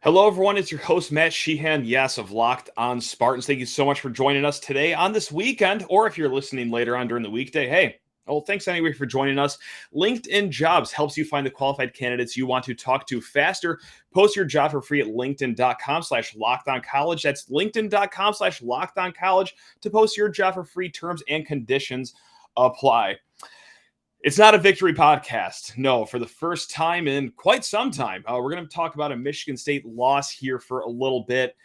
Hello, everyone. It's your host, Matt Sheehan, yes, of Locked On Spartans. Thank you so much for joining us today on this weekend, or if you're listening later on during the weekday, hey, well, thanks anyway for joining us. LinkedIn Jobs helps you find the qualified candidates you want to talk to faster. Post your job for free at linkedin.com/lockedoncollege. That's linkedin.com/lockedoncollege to post your job for free. Terms and conditions apply. It's not a victory podcast. No, for the first time in quite some time, we're going to talk about a Michigan State loss here for a little bit.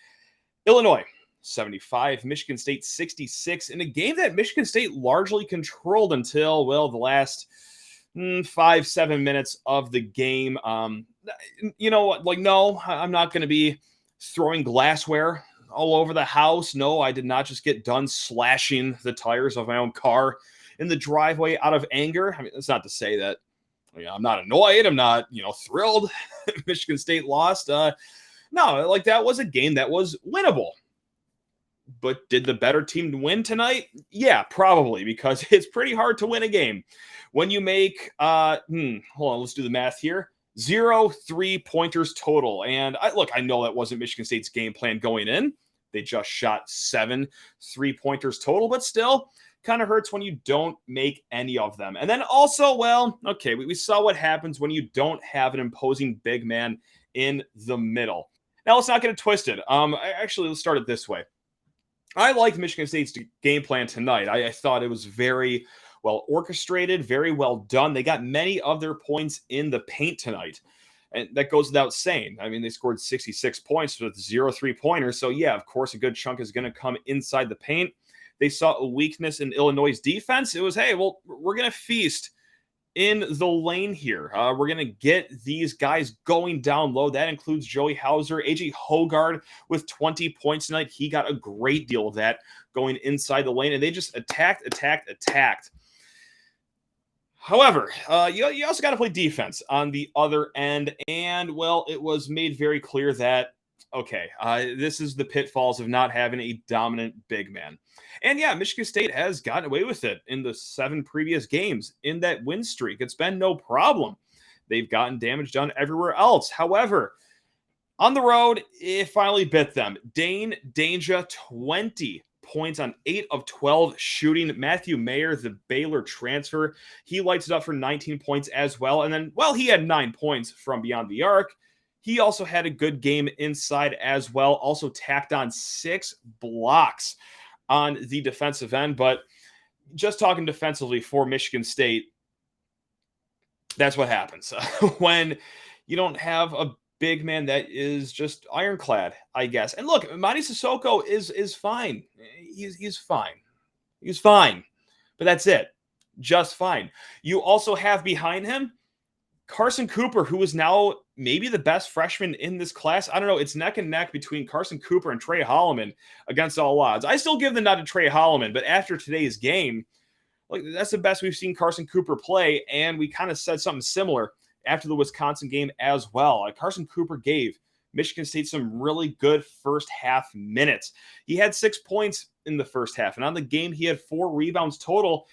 Illinois, 75, Michigan State 66, in a game that Michigan State largely controlled until, well, the last 5-7 minutes of the game. No, I'm not going to be throwing glassware all over the house. No, I did not just get done slashing the tires of my own car in the driveway out of anger. I mean, it's not to say that I'm not annoyed. I'm not, thrilled. Michigan State lost. No, that was a game that was winnable. But did the better team win tonight? Yeah, probably, because it's pretty hard to win a game when you make, hold on, let's do the math here. 0 3-pointers total. And I know that wasn't Michigan State's game plan going in. They just shot 7 3-pointers total, but still, kind of hurts when you don't make any of them. And then also, we saw what happens when you don't have an imposing big man in the middle. Now, let's not get it twisted. Let's start it this way. I liked Michigan State's game plan tonight. I thought it was very well orchestrated, very well done. They got many of their points in the paint tonight. And that goes without saying. I mean, they scored 66 points with 0 3-pointers. So, yeah, of course, a good chunk is going to come inside the paint. They saw a weakness in Illinois' defense. It was, hey, well, we're going to feast in the lane here. We're going to get these guys going down low. That includes Joey Hauser, A.J. Hoggard with 20 points tonight. He got a great deal of that going inside the lane, and they just attacked. However, you also got to play defense on the other end, and, it was made very clear that, this is the pitfalls of not having a dominant big man. And yeah, Michigan State has gotten away with it in the 7 previous games in that win streak. It's been no problem. They've gotten damage done everywhere else. However, on the road, it finally bit them. Dane Danger, 20 points on 8 of 12 shooting. Matthew Mayer, the Baylor transfer, he lights it up for 19 points as well. And then, he had 9 points from beyond the arc. He also had a good game inside as well. Also tacked on 6 blocks on the defensive end. But just talking defensively for Michigan State, that's what happens when you don't have a big man that is just ironclad, I guess. And look, Mady Sissoko is fine. He's fine. He's fine. But that's it. Just fine. You also have behind him Carson Cooper, who is now maybe the best freshman in this class. I don't know. It's neck and neck between Carson Cooper and Trey Holloman against all odds. I still give the nod to Trey Holloman, but after today's game, that's the best we've seen Carson Cooper play, and we kind of said something similar after the Wisconsin game as well. Carson Cooper gave Michigan State some really good first half minutes. He had 6 points in the first half, and on the game, he had 4 rebounds total,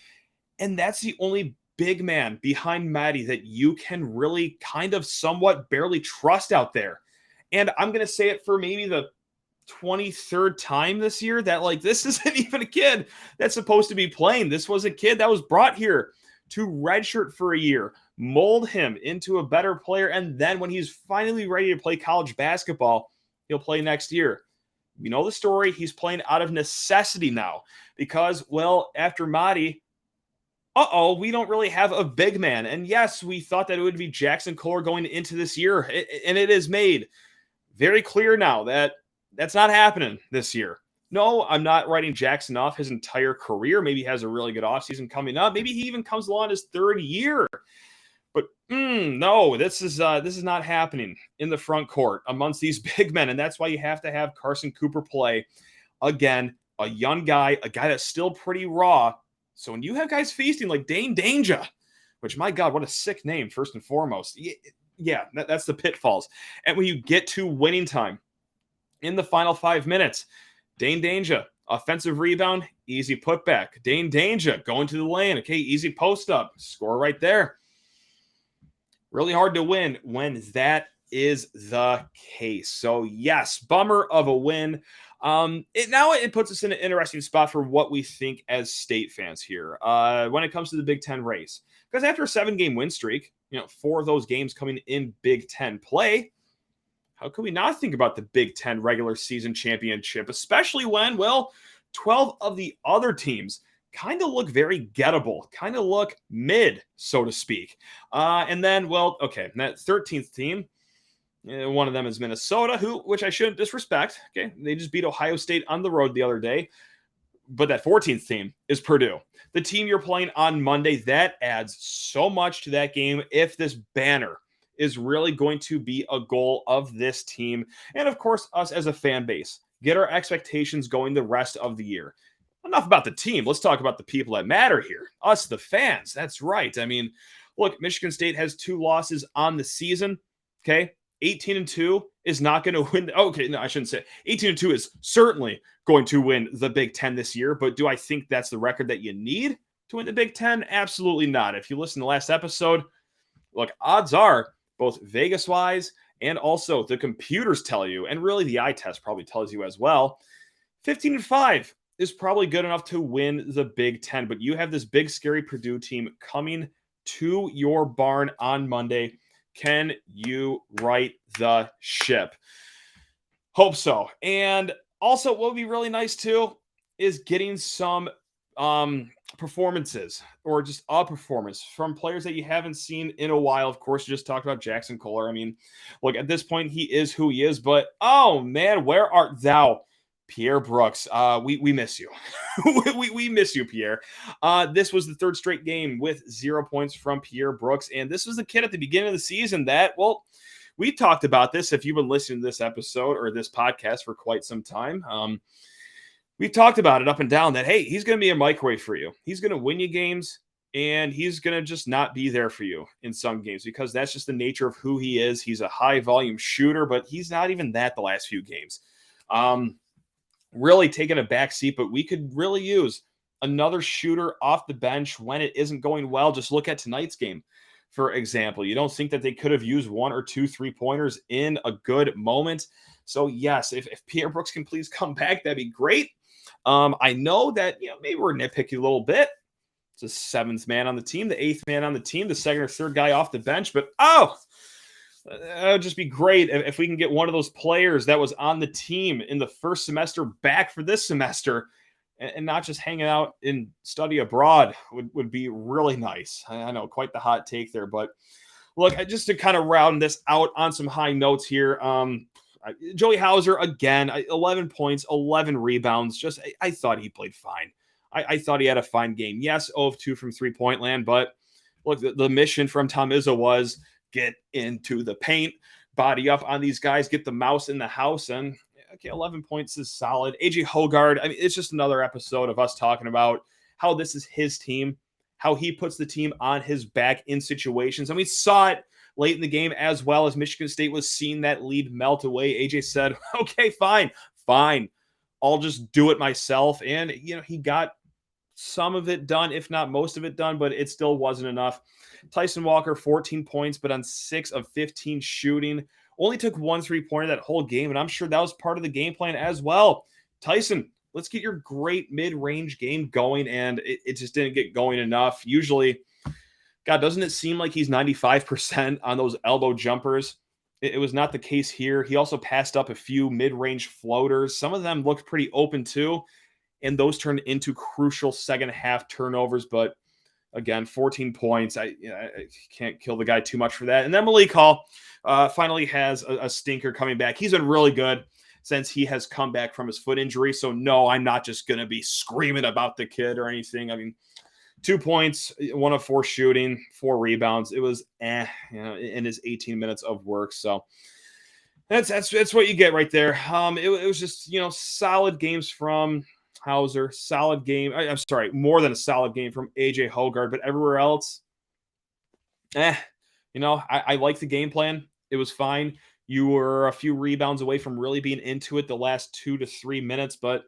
and that's the only big man behind Mady that you can really kind of somewhat barely trust out there. And I'm going to say it for maybe the 23rd time this year that this isn't even a kid that's supposed to be playing. This was a kid that was brought here to redshirt for a year, mold him into a better player, and then when he's finally ready to play college basketball, he'll play next year. You know the story. He's playing out of necessity now because, after Mady, we don't really have a big man. And yes, we thought that it would be Jackson Kohler going into this year, and it is made very clear now that that's not happening this year. No, I'm not writing Jackson off his entire career. Maybe he has a really good offseason coming up. Maybe he even comes along his 3rd year. But no, this is not happening in the front court amongst these big men, and that's why you have to have Carson Cooper play. Again, a young guy, a guy that's still pretty raw. So when you have guys feasting like Dane Danger, which, my God, what a sick name, first and foremost. Yeah, that's the pitfalls. And when you get to winning time in the final 5 minutes, Dane Danger, offensive rebound, easy putback. Dane Danger going to the lane. Okay, easy post up. Score right there. Really hard to win when that is the case. So yes, bummer of a win. It puts us in an interesting spot for what we think as state fans here when it comes to the Big Ten race. Because after a 7-game win streak, 4 of those games coming in Big Ten play, how can we not think about the Big Ten regular season championship, especially when, 12 of the other teams kind of look very gettable, kind of look mid, so to speak. And then, that 13th team, one of them is Minnesota, which I shouldn't disrespect. Okay, they just beat Ohio State on the road the other day. But that 14th team is Purdue, the team you're playing on Monday. That adds so much to that game if this banner is really going to be a goal of this team. And of course, us as a fan base, get our expectations going the rest of the year. Enough about the team. Let's talk about the people that matter here. Us, the fans. That's right. I mean, look, Michigan State has 2 losses on the season. Okay. 18-2 is not going to win. Okay, no, I shouldn't say 18-2 is certainly going to win the Big Ten this year. But do I think that's the record that you need to win the Big Ten? Absolutely not. If you listen to the last episode, look, odds are both Vegas-wise and also the computers tell you, and really the eye test probably tells you as well, 15-5 is probably good enough to win the Big Ten. But you have this big, scary Purdue team coming to your barn on Monday. Can you right the ship? Hope so. And also, what would be really nice too is getting some performances or just a performance from players that you haven't seen in a while. Of course, you just talked about Jackson Kohler. I mean, look, at this point, he is who he is. But, oh, man, where art thou? Pierre Brooks, we miss you. we miss you, Pierre. This was the 3rd straight game with 0 points from Pierre Brooks. And this was the kid at the beginning of the season that, we talked about this. If you've been listening to this episode or this podcast for quite some time, we talked about it up and down that, hey, he's going to be a microwave for you. He's going to win you games, and he's going to just not be there for you in some games because that's just the nature of who he is. He's a high-volume shooter, but he's not even that the last few games. Really taking a back seat, but we could really use another shooter off the bench when it isn't going well. Just look at tonight's game, for example. You don't think that they could have used 1 or 2 3-pointers in a good moment? So, yes, if Pierre Brooks can please come back, that'd be great. I know that, maybe we're nitpicky a little bit. It's the 7th man on the team, the 8th man on the team, the 2nd or 3rd guy off the bench, but, it would just be great if we can get one of those players that was on the team in the first semester back for this semester and not just hanging out in study abroad would be really nice. I know, quite the hot take there, but look, just to kind of round this out on some high notes here, Joey Hauser, again, 11 points, 11 rebounds. I thought he played fine. I thought he had a fine game. Yes, 0 of 2 from 3-point land, but look, the mission from Tom Izzo was get into the paint, body up on these guys, get the mouse in the house, and okay, 11 points is solid. AJ Hogard, I mean, it's just another episode of us talking about how this is his team, how he puts the team on his back in situations. And we saw it late in the game as well as Michigan State was seeing that lead melt away. AJ said, okay, fine. I'll just do it myself. And, he got some of it done, if not most of it done, but it still wasn't enough. Tyson Walker, 14 points, but on 6 of 15 shooting. Only took 1 3-pointer that whole game, and I'm sure that was part of the game plan as well. Tyson, let's get your great mid-range game going, and it just didn't get going enough. Usually, God, doesn't it seem like he's 95% on those elbow jumpers? It was not the case here. He also passed up a few mid-range floaters. Some of them looked pretty open too, and those turned into crucial second-half turnovers, but again, 14 points. I can't kill the guy too much for that. And then Malik Hall finally has a stinker coming back. He's been really good since he has come back from his foot injury. So, no, I'm not just going to be screaming about the kid or anything. I mean, 2 points, 1 of 4 shooting, 4 rebounds. It was in his 18 minutes of work. So that's what you get right there. It was just, solid games from Hauser, solid game. I'm sorry, more than a solid game from AJ Hogard, but everywhere else, I like the game plan. It was fine. You were a few rebounds away from really being into it the last 2 to 3 minutes, but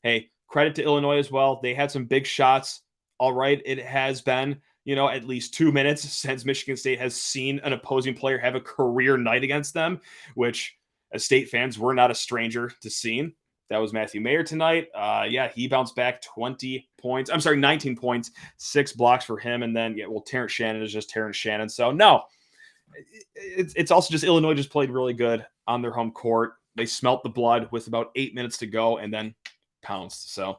hey, credit to Illinois as well. They had some big shots. All right, it has been at least 2 minutes since Michigan State has seen an opposing player have a career night against them, which as State fans, we're not a stranger to seeing. That was Matthew Mayer tonight. He bounced back 19 points, 6 blocks for him. And then, Terrence Shannon is just Terrence Shannon. So, no, it's also just Illinois just played really good on their home court. They smelt the blood with about 8 minutes to go and then pounced. So,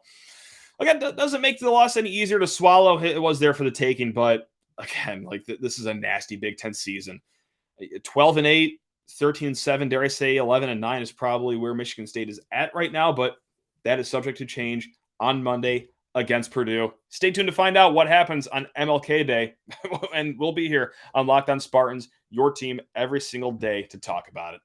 again, that doesn't make the loss any easier to swallow. It was there for the taking, but again, this is a nasty Big Ten season. 12-8, 13-7, dare I say 11-9 is probably where Michigan State is at right now, but that is subject to change on Monday against Purdue. Stay tuned to find out what happens on MLK Day, and we'll be here on Locked On Spartans, your team every single day to talk about it.